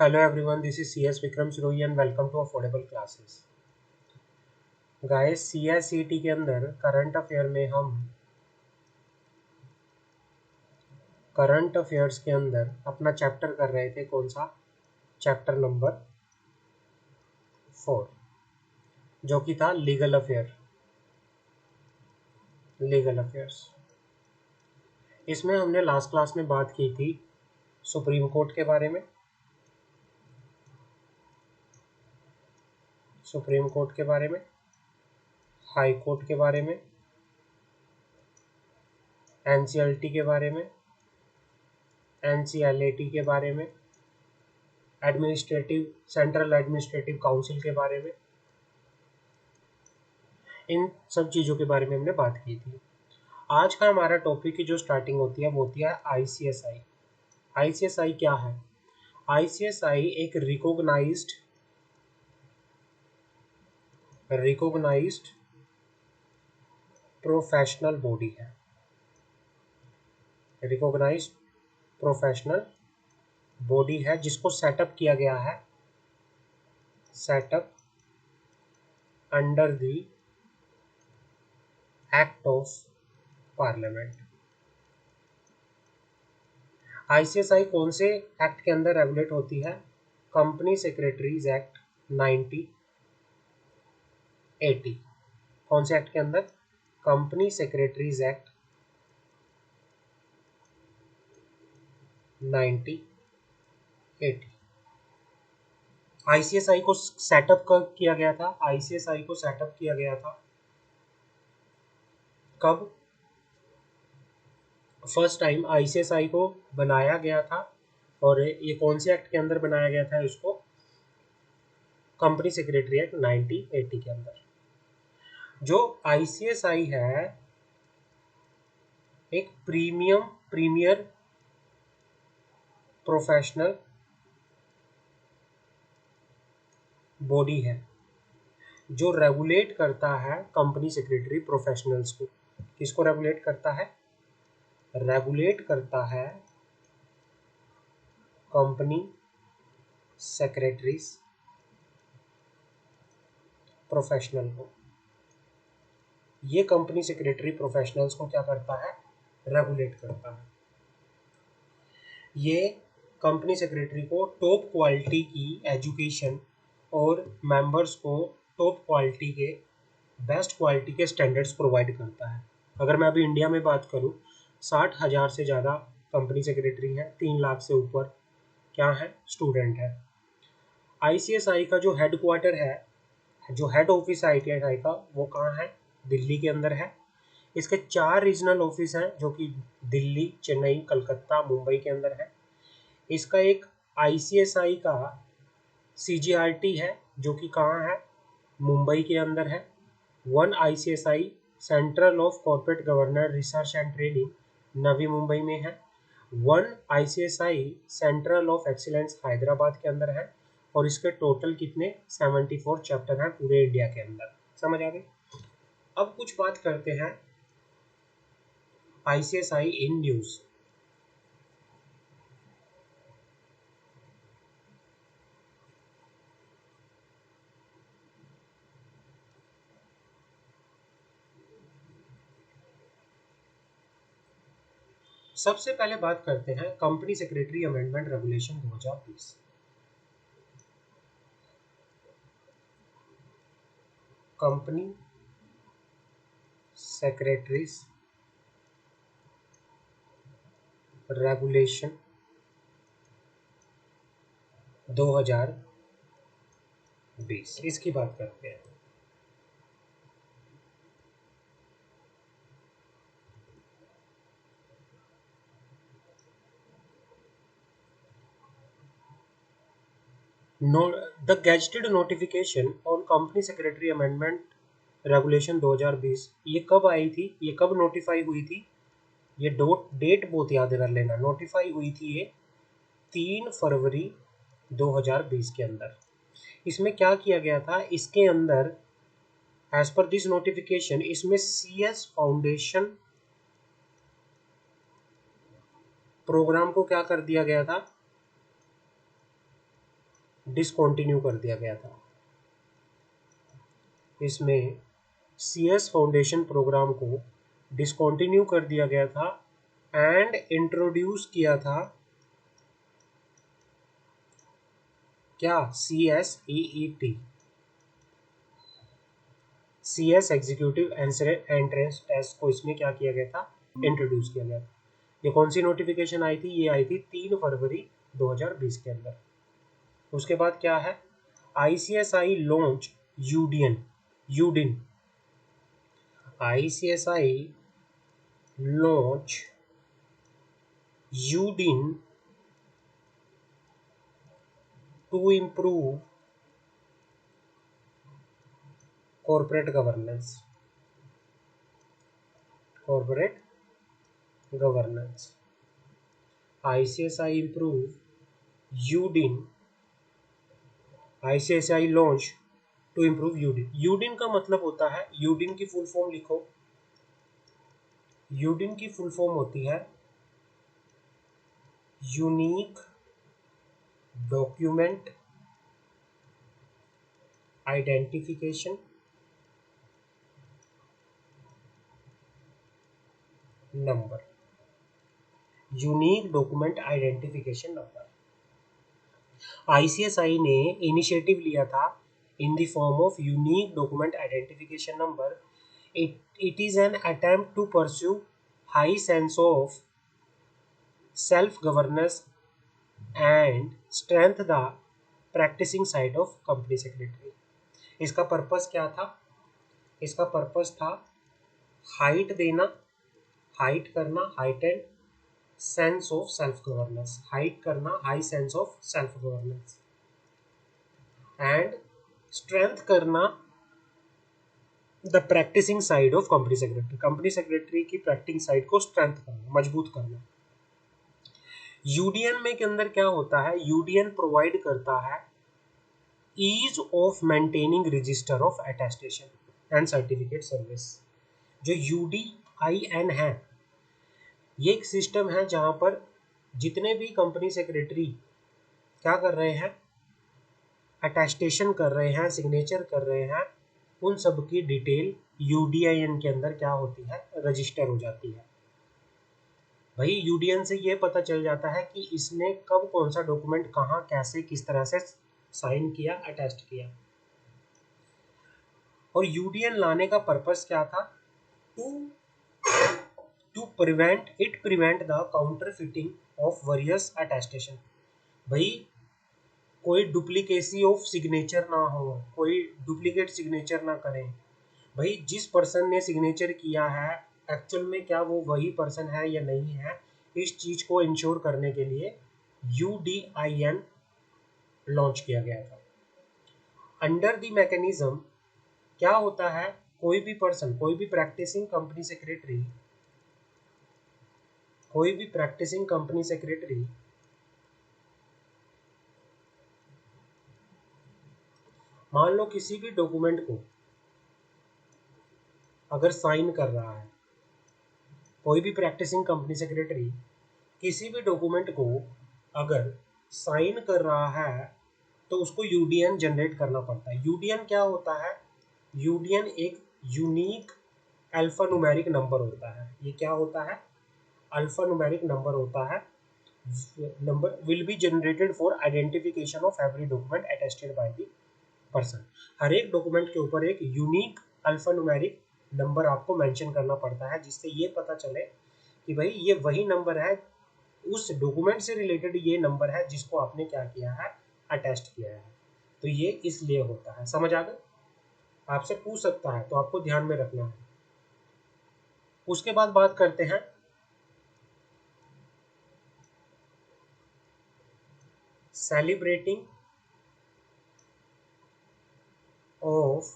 Hello everyone, this is CS Vikram Sirohi and welcome to Affordable Classes. Guys CSCT के अंदर current affairs के अंदर अपना chapter कर रहे थे। कौन सा? चैप्टर नंबर 4 जो कि था लीगल अफेयर्स। इसमें हमने लास्ट क्लास में बात की थी सुप्रीम कोर्ट के बारे में, हाई कोर्ट के बारे में, NCLT के बारे में, NCLAT के बारे में, सेंट्रल एडमिनिस्ट्रेटिव काउंसिल के बारे में। इन सब चीज़ों के बारे में हमने बात की थी। आज का हमारा टॉपिक की जो स्टार्टिंग होती है वो होती है ICSI। ICSI क्या है? ICSI एक रिकॉग्नाइज्ड प्रोफेशनल बॉडी है। रिकॉग्नाइज्ड प्रोफेशनल बॉडी है जिसको सेटअप किया गया है under the act of parliament. ICSI कौन से एक्ट के अंदर रेगुलेट होती है? Company secretaries act 1980। कौन से एक्ट के अंदर? Company secretaries act 1980। ICSI को सेटअप कब किया गया था? ICSI को सेटअप किया गया था कब? फर्स्ट टाइम ICSI को बनाया गया था और ये कौन से एक्ट के अंदर बनाया गया था? इसको कंपनी सेक्रेटरी एक्ट 1980 के अंदर। जो ICSI है एक प्रीमियर प्रोफेशनल बॉडी है जो रेगुलेट करता है कंपनी सेक्रेटरी प्रोफेशनल्स को। किसको रेगुलेट करता है? रेगुलेट करता है कंपनी सेक्रेटरीज प्रोफेशनल को। ये कंपनी सेक्रेटरी प्रोफेशनल्स को क्या करता है? रेगुलेट करता है। ये कंपनी सेक्रेटरी को टॉप क्वालिटी की एजुकेशन और मेंबर्स को टॉप क्वालिटी के बेस्ट क्वालिटी के स्टैंडर्ड्स प्रोवाइड करता है। अगर मैं अभी इंडिया में बात करूं, 60,000 से ज़्यादा कंपनी सेक्रेटरी हैं, 3 लाख से ऊपर क्या है? स्टूडेंट है। ICSI का जो हेड क्वार्टर है, जो हेड ऑफिस है ICSI का, वो कहाँ है? दिल्ली के अंदर है। इसके 4 रीजनल ऑफिस हैं जो कि दिल्ली, चेन्नई, कलकत्ता, मुंबई के अंदर है। इसका एक ICSI का CGRT है जो कि कहाँ है? मुंबई के अंदर है। 1 ICSI central of corporate governor research and training Navi Mumbai में है। 1 ICSI central of excellence Hyderabad के अंदर है। और इसके टोटल कितने? 74 चैप्टर हैं पूरे इंडिया के अंदर। समझ आ गई? अब कुछ बात करते हैं ICSI इन न्यूज़। सबसे पहले बात करते हैं company secretary amendment regulation 2020। Company secretaries regulation 2020, इसकी बात करते हैं। The gazetted notification on company secretary amendment regulation 2020, ये कब आई थी? ये कब नोटिफाई हुई थी? ये डेट बहुत याद कर लेना। नोटिफाई हुई थी ये 3 फरवरी 2020 के अंदर। इसमें क्या किया गया था? इसके अंदर एज पर दिस नोटिफिकेशन इसमें CS फाउंडेशन प्रोग्राम को क्या कर दिया गया था? डिसकंटिन्यू कर दिया गया था। इसमें CS फाउंडेशन प्रोग्राम को डिसकंटिन्यू कर दिया गया था एंड इंट्रोड्यूस किया था क्या, CSEET, CS executive entrance test को इसमें क्या किया गया था, इंट्रोड्यूस किया गया था। ये कौन सी नोटिफिकेशन आई थी, ये आई थी 3 फरवरी 2020 के अंदर। उसके बाद क्या है, ICSI launch UDIN UDIN ICSI launch UDIN to improve corporate governance corporate governance ICSI improve UDIN ICSI launch to improve UDIN। UDIN का मतलब होता है, UDIN की फुल फॉर्म लिखो, UDIN की फुल फॉर्म होती है unique document identification number, unique document identification number. ICSI ने इनिशिएटिव लिया था in the form of unique document identification number. It is an attempt to pursue high sense of self-governance and strengthen the practicing side of company secretary। इसका purpose क्या था, इसका purpose था height देना, height करना, height and sense of self governance, height करना, high sense of self governance and strength करना the practising side of company secretary, company secretary की प्रैक्टिसिंग साइड को स्ट्रेंथ करना, मजबूत करना। यूडीएन में के अंदर क्या होता है, यूडीएन प्रोवाइड करता है ease of maintaining register of attestation and certificate service. जो UDIN है, ये एक सिस्टम है जहां पर जितने भी कंपनी सेक्रेटरी क्या कर रहे हैं, अटेस्टेशन कर रहे हैं, सिग्नेचर कर रहे हैं, उन सब की डिटेल UDIN के अंदर क्या होती है, रजिस्टर हो जाती है। भाई यूडीएन से ये पता चल जाता है कि इसने कब कौन सा डॉक्यूमेंट कहाँ कैसे किस तरह से साइन किया, अटेस्ट किया। और यूडीएन लाने का पर्पस क्या था, to prevent the counterfeiting of various attestation. भाई कोई डुप्लीकेसी ऑफ सिग्नेचर ना हो, कोई डुप्लीकेट सिग्नेचर ना करें। भाई जिस पर्सन ने सिग्नेचर किया है एक्चुअल में क्या वो वही पर्सन है या नहीं है, इस चीज को इंश्योर करने के लिए UDIN लॉन्च किया गया था। अंडर द मैकेनिज्म क्या होता है, कोई भी पर्सन, कोई भी प्रैक्टिसिंग कंपनी सेक्रेटरी, कोई भी प्रैक्टिसिंग कंपनी सेक्रेटरी मान लो किसी भी डॉक्यूमेंट को अगर साइन कर रहा है, कोई भी प्रैक्टिसिंग कंपनी सेक्रेटरी किसी भी डॉक्यूमेंट को अगर साइन कर रहा है तो उसको यूडीएन जनरेट करना पड़ता है। यूडीएन क्या होता है, यूडीएन एक यूनिक अल्फा न्यूमेरिक नंबर होता है। ये क्या होता है, अल्फा न्यूमेरिक नंबर होता है। Number will be generated for identification of every document attested by the person. हर एक डॉक्यूमेंट के ऊपर एक यूनिक अल्फा न्यूमेरिक नंबर आपको मेंशन करना पड़ता है, जिससे ये पता चले कि भाई ये वही नंबर है, उस डॉक्यूमेंट से रिलेटेड ये नंबर है जिसको आपने क्या किया है, अटेस्ट किया है। तो ये इसलिए होता है। समझ आ गए, आपसे पूछ सकता है तो आपको ध्यान में रखना है। उसके बाद बात करते हैं celebrating of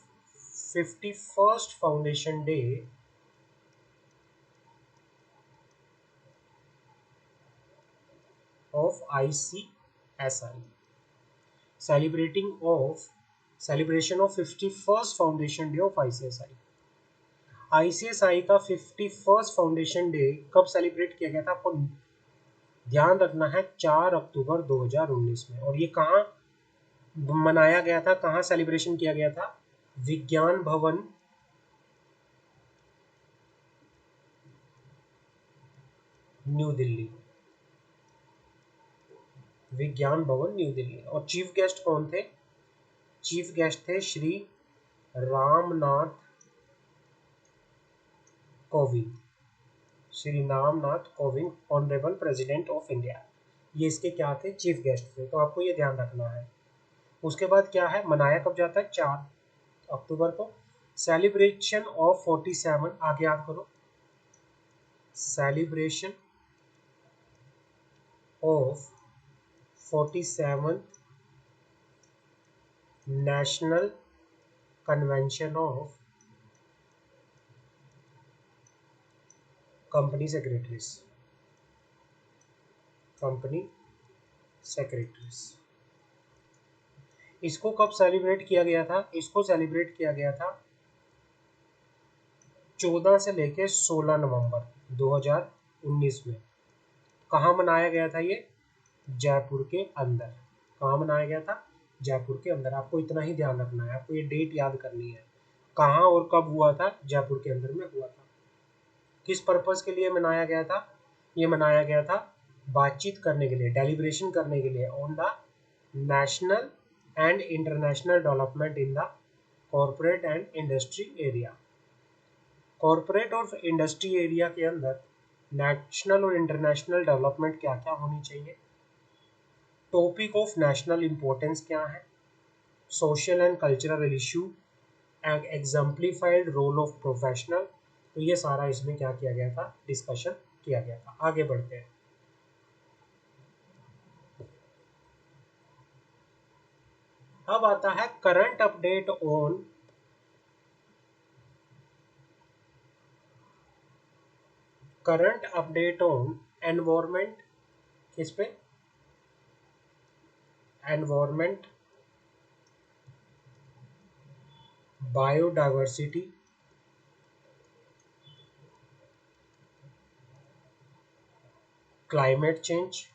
51st foundation day of ICSI, celebration of 51st foundation day of ICSI। ICSI का 51st फाउंडेशन डे कब सेलिब्रेट किया गया था, आपको ध्यान रखना है 4 अक्टूबर 2019 में। और ये कहाँ मनाया गया था, कहाँ सेलिब्रेशन किया गया था? विज्ञान भवन न्यू दिल्ली, विज्ञान भवन न्यू दिल्ली। और चीफ गेस्ट कौन थे? चीफ गेस्ट थे Shri Ramnath Kovind, Shri Ramnath Kovind, honourable president of India. ये इसके क्या थे? चीफ गेस्ट थे, तो आपको ये ध्यान रखना है। उसके बाद क्या है, मनाया कब जाता है? 4 अक्टूबर को। सेलिब्रेशन ऑफ 47, आगे याद करो, celebration of 47 national convention of company secretaries, company secretaries. इसको कब सेलिब्रेट किया गया था? इसको सेलिब्रेट किया गया था 14 से लेके 16 नवंबर 2019 में। कहाँ मनाया गया था ये? जयपुर के अंदर। कहाँ मनाया गया था? जयपुर के अंदर। आपको इतना ही ध्यान रखना है, आपको ये डेट याद करनी है, कहाँ और कब हुआ था? जयपुर के अंदर में हुआ था। किस पर्पस के लिए मनाया गया था? ये मनाया गया था बातचीत करने के लिए, डेलिब्रेशन करने के लिए on the national and international development in the corporate and industry area. Corporate और इंडस्ट्री एरिया के अंदर नेशनल और इंटरनेशनल डेवलपमेंट क्या क्या होनी चाहिए? टॉपिक ऑफ नेशनल इंपॉर्टेंस क्या है? Social and cultural issue, exemplified role of professional. तो ये सारा इसमें क्या किया गया था? डिस्कशन किया गया था। आगे बढ़ते हैं। अब आता है करंट अपडेट ऑन एनवायरमेंट। किस पे? Environment, biodiversity, climate change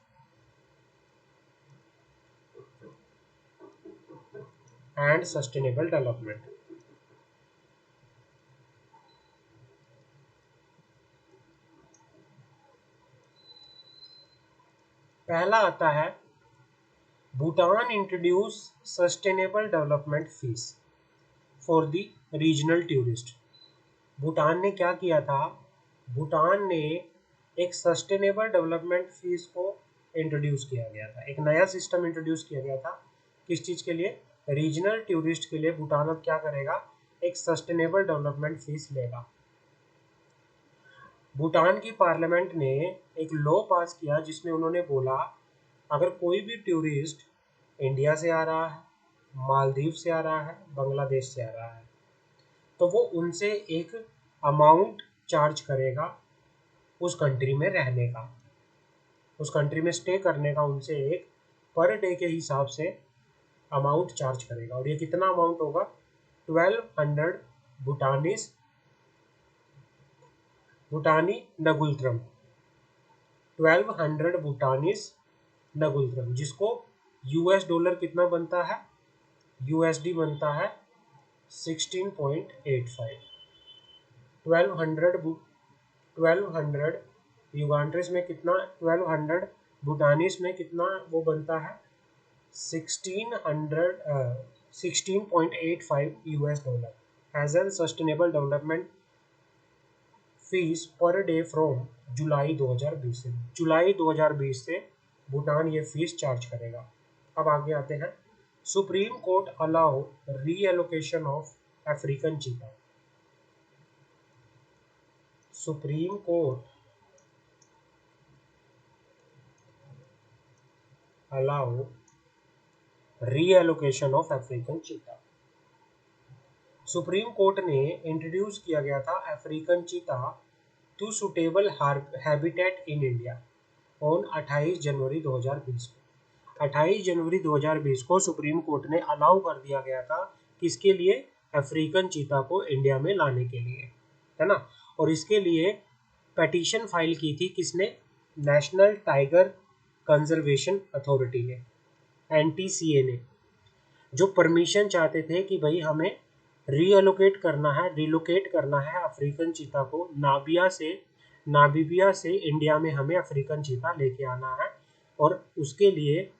and sustainable development. पहला आता है Bhutan introduce sustainable development fees for the regional tourist. Bhutan ने क्या किया था? भूटान ने एक सस्टेनेबल डेवलपमेंट फीस को इंट्रोड्यूस किया गया था, एक नया सिस्टम इंट्रोड्यूस किया गया था। किस चीज़ के लिए? रीजनल टूरिस्ट के लिए भूटान अब क्या करेगा? एक सस्टेनेबल डेवलपमेंट फीस लेगा। भूटान की पार्लियामेंट ने एक लॉ पास किया जिसमें उन्होंने बोला अगर कोई भी टूरिस्ट इंडिया से आ रहा है, मालदीव से आ रहा है, बांग्लादेश से आ रहा है, तो वो उनसे एक अमाउंट चार्ज करेगा उस कंट्री में रहने का, उस कंट्री में स्टे करने का, उनसे एक पर डे के हिसाब से अमाउंट चार्ज करेगा। और ये कितना अमाउंट होगा? 1200 भूटानीस भूटानी नगुल्त्रम, 1200 भूटानीस नगुल्त्रम, जिसको यूएस डॉलर कितना बनता है? यूएसडी बनता है 16.85। 1200 युगांड्रेस में कितना? 1200 भूटानीस में कितना वो बनता है? 16.85 US dollar as an sustainable development fees per day from July 2020 से। जुलाई 2020 से भूटान ये फीस चार्ज करेगा। अब आगे आते हैं। Supreme Court allow reallocation of African cheetah. Supreme Court allow reallocation of African cheetah. Supreme Court ने introduce किया गया था African cheetah to suitable habitat in India on 28 जनवरी 2020 को। 28 जनवरी 2020 को सुप्रीम कोर्ट ने अलाउ कर दिया गया था किसके लिए? अफ्रीकन चीता को इंडिया में लाने के लिए, है ना। और इसके लिए पेटिशन फाइल की थी किसने? नेशनल टाइगर कंजर्वेशन अथॉरिटी ने, एनटीसीए ने। जो परमिशन चाहते थे कि भाई हमें रीअलोकेट करना है, रिलोकेट करना है अफ्रीकन चीता को नामीबिया से इंडिया में हमें अफ्रीकन चीता लेके आना है। और उसके लिए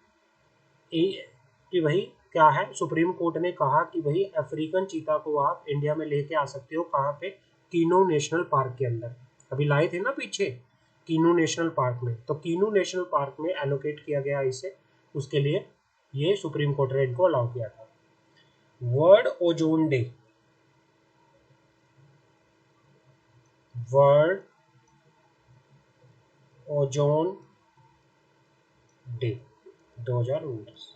कि भाई क्या है, सुप्रीम कोर्ट ने कहा कि भाई अफ्रीकन चीता को आप इंडिया में लेके आ सकते हो, कहाँ पे, कीनू नेशनल पार्क के अंदर। अभी लाए थे ना पीछे कीनू नेशनल पार्क में, तो कीनू नेशनल पार्क में एलोकेट किया गया इसे, उसके लिए ये सुप्रीम कोर्ट ने इनको अलाउ किया था। World ozone day, world ozone day 2019।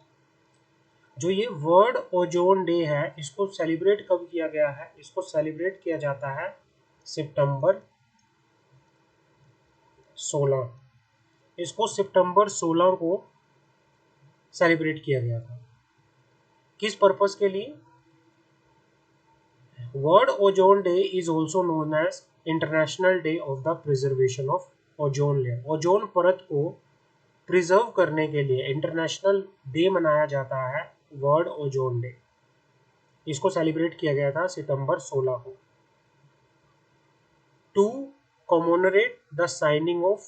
जो ये वर्ल्ड ओजोन डे है, इसको सेलिब्रेट कब किया गया है? इसको सेलिब्रेट किया जाता है सितंबर 16। इसको सितंबर 16 को सेलिब्रेट किया गया था। किस पर्पस के लिए? World ozone day is also known as international day of the preservation of ozone layer. Ozone परत को प्रिजर्व करने के लिए इंटरनेशनल डे मनाया जाता है, वर्ल्ड ओजोन डे। इसको सेलिब्रेट किया गया था सितंबर 16 को, to commemorate the signing of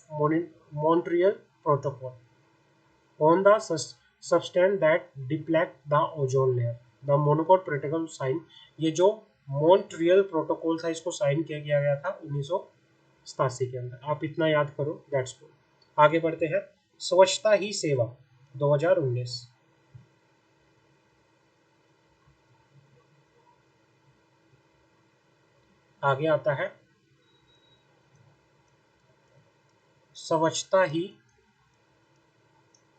Montreal Protocol on the substance that deplete the ozone layer. The Montreal Protocol sign, ये जो मॉन्ट्रियल प्रोटोकॉल था, इसको साइन किया गया था 1987 के अंदर। आप इतना याद करो, दैट्स गुड। आगे बढ़ते हैं। स्वच्छता ही सेवा 2019। आगे आता है स्वच्छता ही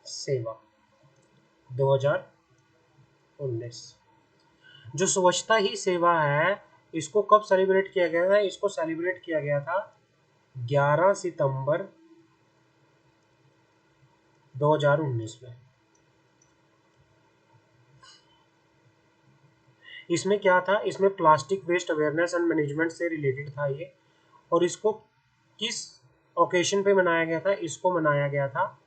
सेवा 2019। जो स्वच्छता ही सेवा है, इसको कब सेलिब्रेट किया गया था? इसको सेलिब्रेट किया गया था 11 सितंबर 2019 में। इसमें क्या था? इसमें plastic waste awareness and management से रिलेटेड था ये। और इसको किस ओकेशन पे मनाया गया था? इसको मनाया गया था,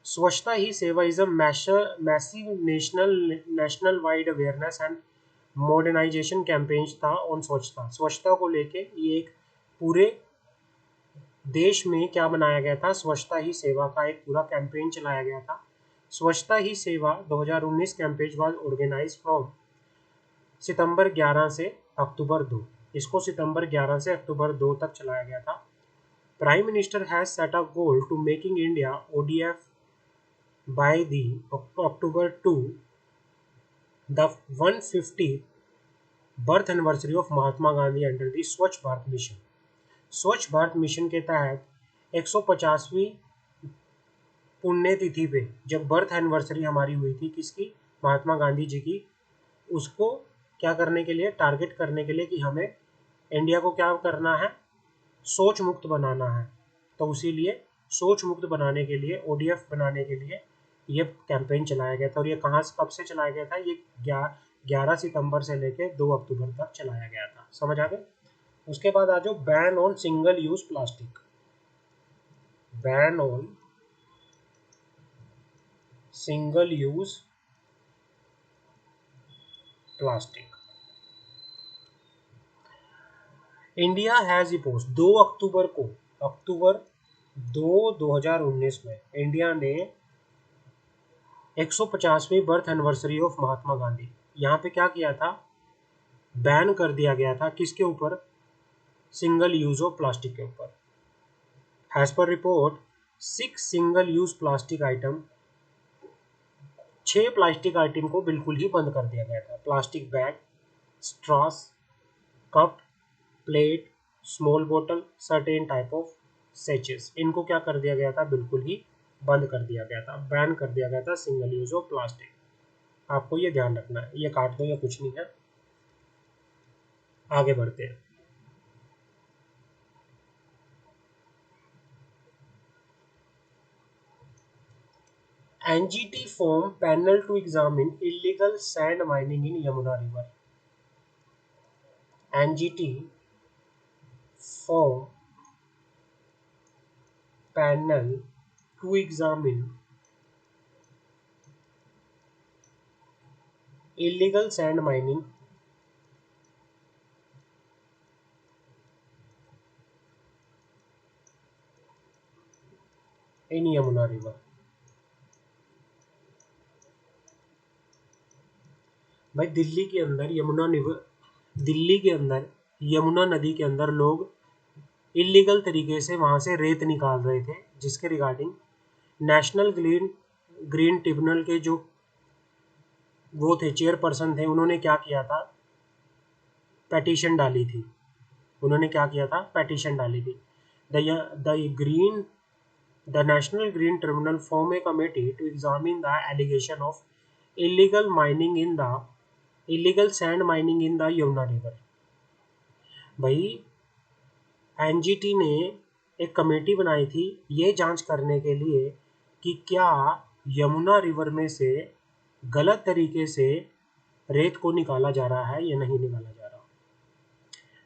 Swachhata Hi Seva is a massive national wide awareness and modernization campaign था ऑन स्वच्छता को लेके। ये एक पूरे देश में क्या बनाया गया था? स्वच्छता ही सेवा का एक पूरा कैंपेन चलाया गया था। Swachhata Hi Seva 2019 campaign was organise from सितंबर 11 से अक्टूबर 2। इसको सितंबर 11 से अक्टूबर 2 तक चलाया गया था। Prime minister has set a goal to making India ODF by the October 2 the 150 birth anniversary of Mahatma Gandhi under the Swachh Bharat mission. स्वच्छ भारत मिशन के तहत 150वीं पुण्यतिथि पे, जब बर्थ एनिवर्सरी हमारी हुई थी किसकी? महात्मा गांधी जी की, उसको क्या करने के लिए, टारगेट करने के लिए कि हमें इंडिया को क्या करना है? सोच मुक्त बनाना है। तो उसी लिए सोच मुक्त बनाने के लिए, ODF बनाने के लिए ये कैंपेन चलाया गया था। और ये कहाँ से, कब से चलाया गया था? ये 11 सितंबर से लेकर 2 अक्टूबर तक चलाया गया था। समझ आ गए? उसके बाद आ जाओ ban on single use plastic. Ban on single use plastic. India has impose 2 अक्टूबर को, अक्टूबर 2 2019 में इंडिया ने 150वीं birth anniversary of Mahatma Gandhi, यहाँ पे क्या किया था? बैन कर दिया गया था। किसके ऊपर? सिंगल यूज ऑफ प्लास्टिक के ऊपर। एज पर report 6 single use plastic item, 6 plastic item को बिल्कुल ही बंद कर दिया गया था। Plastic bag, straws, cup, plate, small बोतल, सर्टेन टाइप ऑफ सेचेस, इनको क्या कर दिया गया था? बिल्कुल ही बंद कर दिया गया था, बैन कर दिया गया था सिंगल यूज ऑफ प्लास्टिक। आपको ये ध्यान रखना है। ये काट दो, या कुछ नहीं है। आगे बढ़ते हैं। NGT form panel to examine illegal sand mining in Yamuna River. NGT form panel to examine illegal sand mining in Yamuna river. भाई दिल्ली के अंदर यमुना नदी के अंदर लोग इलीगल तरीके से वहां से रेत निकाल रहे थे, जिसके रिगार्डिंग नेशनल ग्रीन ट्रिब्यूनल के जो वो थे चेयरपर्सन थे, उन्होंने क्या किया था, पेटिशन डाली थी। The green The National Green Tribunal formed a committee to examine the allegation of illegal sand mining in the Yamuna River। भाई एनजीटी ने एक कमेटी बनाई थी ये जांच करने के लिए कि क्या यमुना रिवर में से गलत तरीके से रेत को निकाला जा रहा है या नहीं निकाला जा रहा।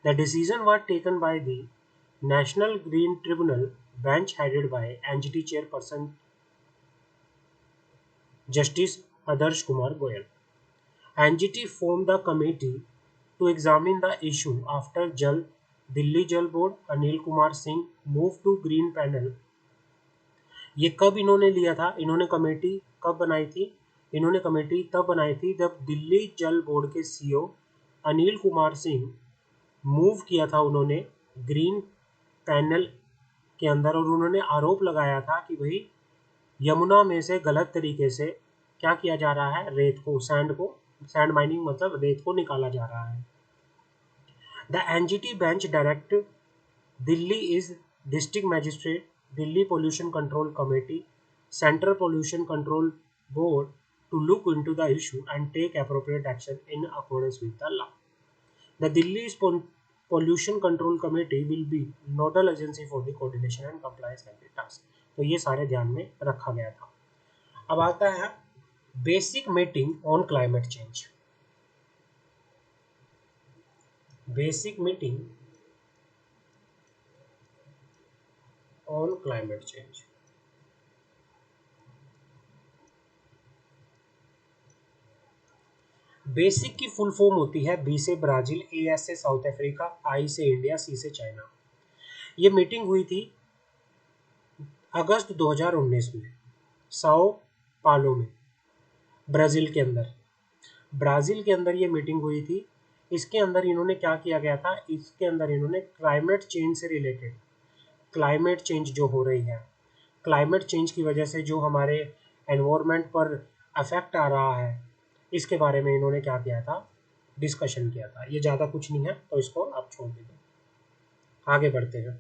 The decision was taken by the National Green Tribunal bench headed by NGT chairperson Justice Adarsh Kumar Goyal। NGT formed the committee to examine the issue after Delhi Jal Board Anil Kumar Singh moved to Green Panel। ये कब इन्होंने लिया था, इन्होंने committee कब बनाई थी, इन्होंने कमेटी तब बनाई थी जब दिल्ली जल बोर्ड के सीईओ अनिल कुमार सिंह मूव किया था उन्होंने ग्रीन पैनल के अंदर, और उन्होंने आरोप लगाया था कि भाई यमुना में से गलत तरीके से क्या किया जा रहा है, रेत को, सैंड माइनिंग मतलब रेत को निकाला जा रहा है। The NGT bench direct Delhi is district magistrate, Delhi pollution control committee, central pollution control board to look into the issue and take appropriate action in accordance with the law. The Delhi Pollution Control Committee will be nodal agency for the coordination and compliance with the task। तो ये सारे ध्यान में रखा गया था। अब आता है basic meeting on climate change. Basic meeting on climate change. Basic की फुल फॉर्म होती है बी से ब्राजील, ए से साउथ अफ्रीका, आई से इंडिया, सी से चाइना। ये मीटिंग हुई थी अगस्त 2019 में साओ पालो में, ब्राजील के अंदर ये मीटिंग हुई थी। इसके अंदर इन्होंने क्या किया गया था, इसके अंदर इन्होंने क्लाइमेट चेंज से रिलेटेड, क्लाइमेट चेंज जो हो रही है, क्लाइमेट चेंज की वजह से जो हमारे एनवायरनमेंट पर अफेक्ट आ रहा है, इसके बारे में इन्होंने क्या किया था, डिस्कशन किया था। ये ज़्यादा कुछ नहीं है तो इसको आप छोड़ दीजिए, आगे बढ़ते हैं।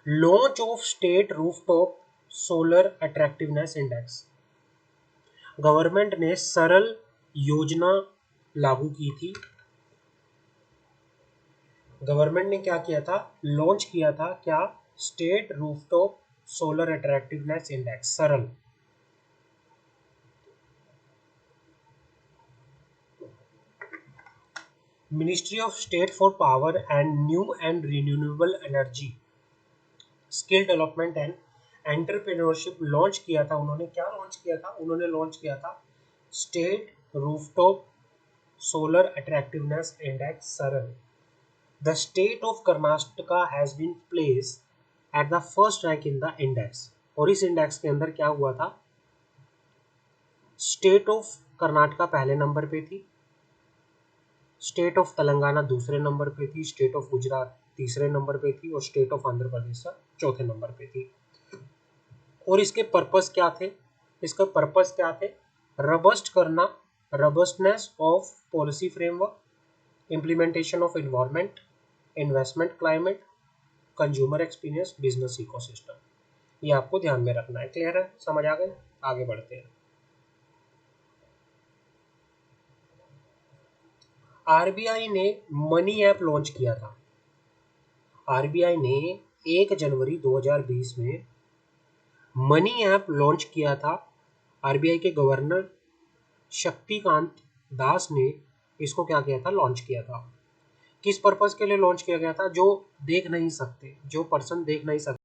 Launch of state rooftop solar attractiveness index. Government ने सरल योजना लागू की थी। गवर्नमेंट ने क्या किया था, लॉन्च किया था क्या, state rooftop solar attractiveness index, SARAL. Ministry of state for power and new and renewable energy, skill development and entrepreneurship launch किया था। उन्होंने क्या लॉन्च किया था, उन्होंने लॉन्च किया था state rooftop solar attractiveness index, SARAL. The state of Karnataka has been placed at the first rank in the index. और इस इंडेक्स के अंदर क्या हुआ था, स्टेट ऑफ कर्नाटका पहले नंबर पे थी, स्टेट ऑफ तेलंगाना दूसरे नंबर पे थी, स्टेट ऑफ गुजरात तीसरे नंबर पे थी, और स्टेट ऑफ आंध्र प्रदेश चौथे नंबर पे थी। और इसके पर्पस क्या थे, इसका पर्पस क्या थे, रबस्ट करना, robustness of policy framework, implementation of environment, investment climate, consumer experience, business ecosystem. ये आपको ध्यान में रखना है। क्लियर है, समझ आ गए, आगे बढ़ते हैं। आरबीआई ने मनी ऐप लॉन्च किया था। आरबीआई ने 1 जनवरी 2020 में मनी ऐप लॉन्च किया था। आरबीआई के गवर्नर शक्तिकांत दास ने इसको क्या किया था, लॉन्च किया था। किस पर्पस के लिए लॉन्च किया गया था, जो देख नहीं सकते, जो पर्सन देख नहीं सकते